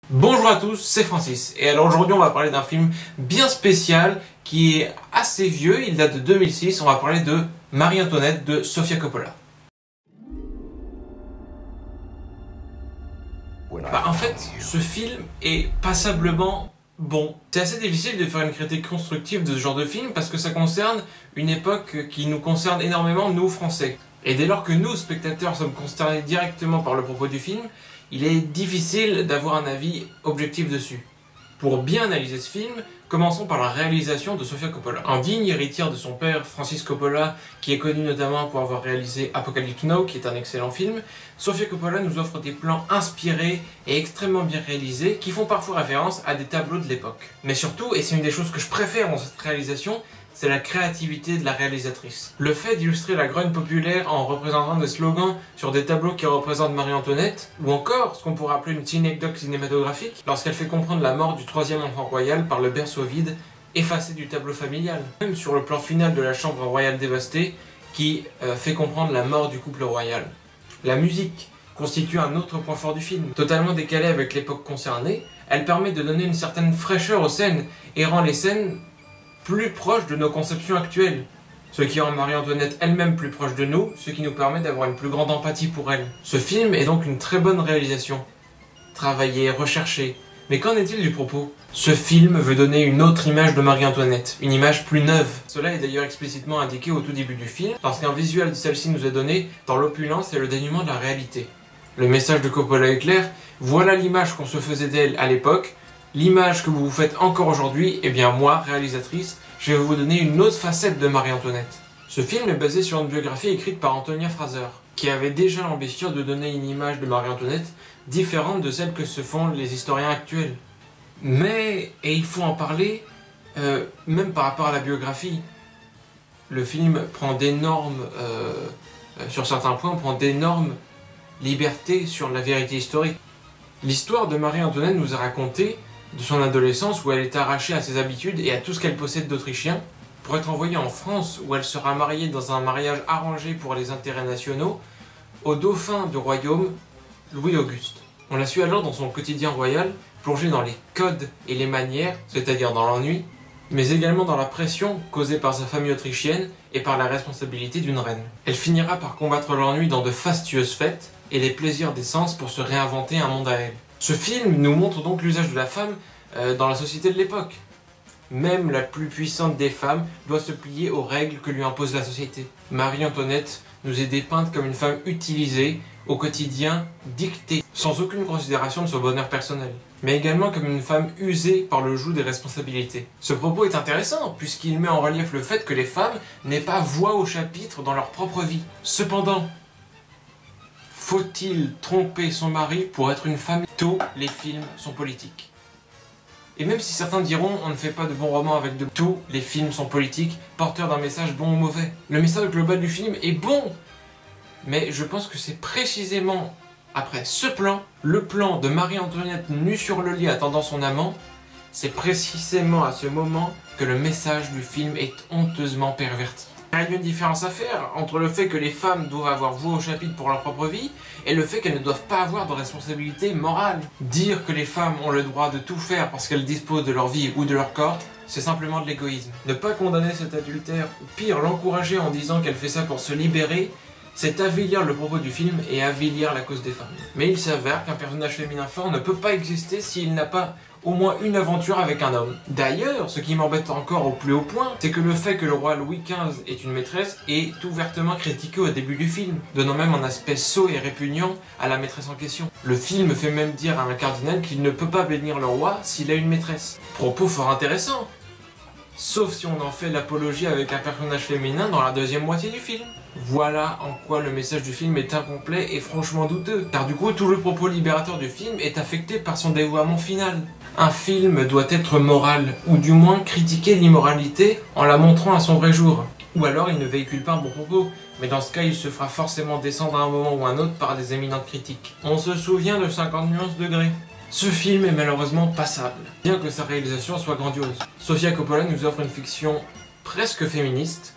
Bonjour à tous, c'est Francis, et alors aujourd'hui on va parler d'un film bien spécial qui est assez vieux, il date de 2006, on va parler de Marie-Antoinette de Sofia Coppola. En fait, ce film est passablement bon. C'est assez difficile de faire une critique constructive de ce genre de film parce que ça concerne une époque qui nous concerne énormément, nous Français. Et dès lors que nous, spectateurs, sommes concernés directement par le propos du film, il est difficile d'avoir un avis objectif dessus. Pour bien analyser ce film, commençons par la réalisation de Sofia Coppola. En digne héritière de son père, Francis Coppola, qui est connu notamment pour avoir réalisé Apocalypse Now, qui est un excellent film, Sofia Coppola nous offre des plans inspirés et extrêmement bien réalisés, qui font parfois référence à des tableaux de l'époque. Mais surtout, et c'est une des choses que je préfère dans cette réalisation, c'est la créativité de la réalisatrice. Le fait d'illustrer la grogne populaire en représentant des slogans sur des tableaux qui représentent Marie-Antoinette, ou encore ce qu'on pourrait appeler une synecdoque cinématographique, lorsqu'elle fait comprendre la mort du troisième enfant royal par le berceau vide, effacé du tableau familial. Même sur le plan final de la chambre royale dévastée, qui fait comprendre la mort du couple royal. La musique constitue un autre point fort du film. Totalement décalée avec l'époque concernée, elle permet de donner une certaine fraîcheur aux scènes, et rend les scènes plus proche de nos conceptions actuelles, ce qui rend Marie-Antoinette elle-même plus proche de nous, ce qui nous permet d'avoir une plus grande empathie pour elle. Ce film est donc une très bonne réalisation, travaillée, recherchée. Mais qu'en est-il du propos? Ce film veut donner une autre image de Marie-Antoinette, une image plus neuve. Cela est d'ailleurs explicitement indiqué au tout début du film, lorsqu'un visuel de celle-ci nous est donné dans l'opulence et le dénuement de la réalité. Le message de Coppola est clair, voilà l'image qu'on se faisait d'elle à l'époque, l'image que vous vous faites encore aujourd'hui, eh bien moi, réalisatrice, je vais vous donner une autre facette de Marie-Antoinette. Ce film est basé sur une biographie écrite par Antonia Fraser, qui avait déjà l'ambition de donner une image de Marie-Antoinette différente de celle que se font les historiens actuels. Mais, et il faut en parler, même par rapport à la biographie, le film prend d'énormes, sur certains points, prend d'énormes libertés sur la vérité historique. L'histoire de Marie-Antoinette nous est racontée de son adolescence où elle est arrachée à ses habitudes et à tout ce qu'elle possède d'autrichien pour être envoyée en France où elle sera mariée dans un mariage arrangé pour les intérêts nationaux au dauphin du royaume, Louis-Auguste. On la suit alors dans son quotidien royal, plongé dans les codes et les manières, c'est-à-dire dans l'ennui, mais également dans la pression causée par sa famille autrichienne et par la responsabilité d'une reine. Elle finira par combattre l'ennui dans de fastueuses fêtes et les plaisirs des sens pour se réinventer un monde à elle. Ce film nous montre donc l'usage de la femme dans la société de l'époque. Même la plus puissante des femmes doit se plier aux règles que lui impose la société. Marie-Antoinette nous est dépeinte comme une femme utilisée, au quotidien dictée, sans aucune considération de son bonheur personnel, mais également comme une femme usée par le joug des responsabilités. Ce propos est intéressant, puisqu'il met en relief le fait que les femmes n'aient pas voix au chapitre dans leur propre vie. Cependant, faut-il tromper son mari pour être une femme? Tous les films sont politiques. Et même si certains diront on ne fait pas de bons romans avec de... Tous les films sont politiques, porteurs d'un message bon ou mauvais. Le message global du film est bon, mais je pense que c'est précisément après ce plan, le plan de Marie-Antoinette nue sur le lit attendant son amant, c'est précisément à ce moment que le message du film est honteusement perverti. Il y a une différence à faire entre le fait que les femmes doivent avoir voix au chapitre pour leur propre vie et le fait qu'elles ne doivent pas avoir de responsabilité morale. Dire que les femmes ont le droit de tout faire parce qu'elles disposent de leur vie ou de leur corps, c'est simplement de l'égoïsme. Ne pas condamner cet adultère, ou pire, l'encourager en disant qu'elle fait ça pour se libérer, c'est avilir le propos du film et avilir la cause des femmes. Mais il s'avère qu'un personnage féminin fort ne peut pas exister s'il n'a pas au moins une aventure avec un homme. D'ailleurs, ce qui m'embête encore au plus haut point, c'est que le fait que le roi Louis XV ait une maîtresse est ouvertement critiqué au début du film, donnant même un aspect sot et répugnant à la maîtresse en question. Le film fait même dire à un cardinal qu'il ne peut pas bénir le roi s'il a une maîtresse. Propos fort intéressant, sauf si on en fait l'apologie avec un personnage féminin dans la deuxième moitié du film. Voilà en quoi le message du film est incomplet et franchement douteux, car du coup tout le propos libérateur du film est affecté par son dévoiement final. Un film doit être moral, ou du moins critiquer l'immoralité en la montrant à son vrai jour. Ou alors il ne véhicule pas un bon propos, mais dans ce cas il se fera forcément descendre à un moment ou un autre par des éminentes critiques. On se souvient de 50 nuances degrés. Ce film est malheureusement passable, bien que sa réalisation soit grandiose. Sofia Coppola nous offre une fiction presque féministe,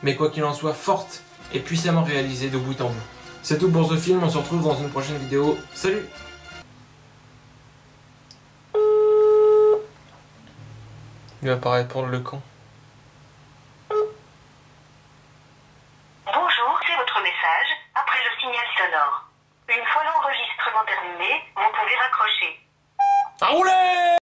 mais quoi qu'il en soit forte et puissamment réalisée de bout en bout. C'est tout pour ce film, on se retrouve dans une prochaine vidéo. Salut! Il va pas répondre le con. Bonjour, c'est votre message, après le signal sonore. Une fois l'enregistrement terminé, vous pouvez raccrocher. À rouler!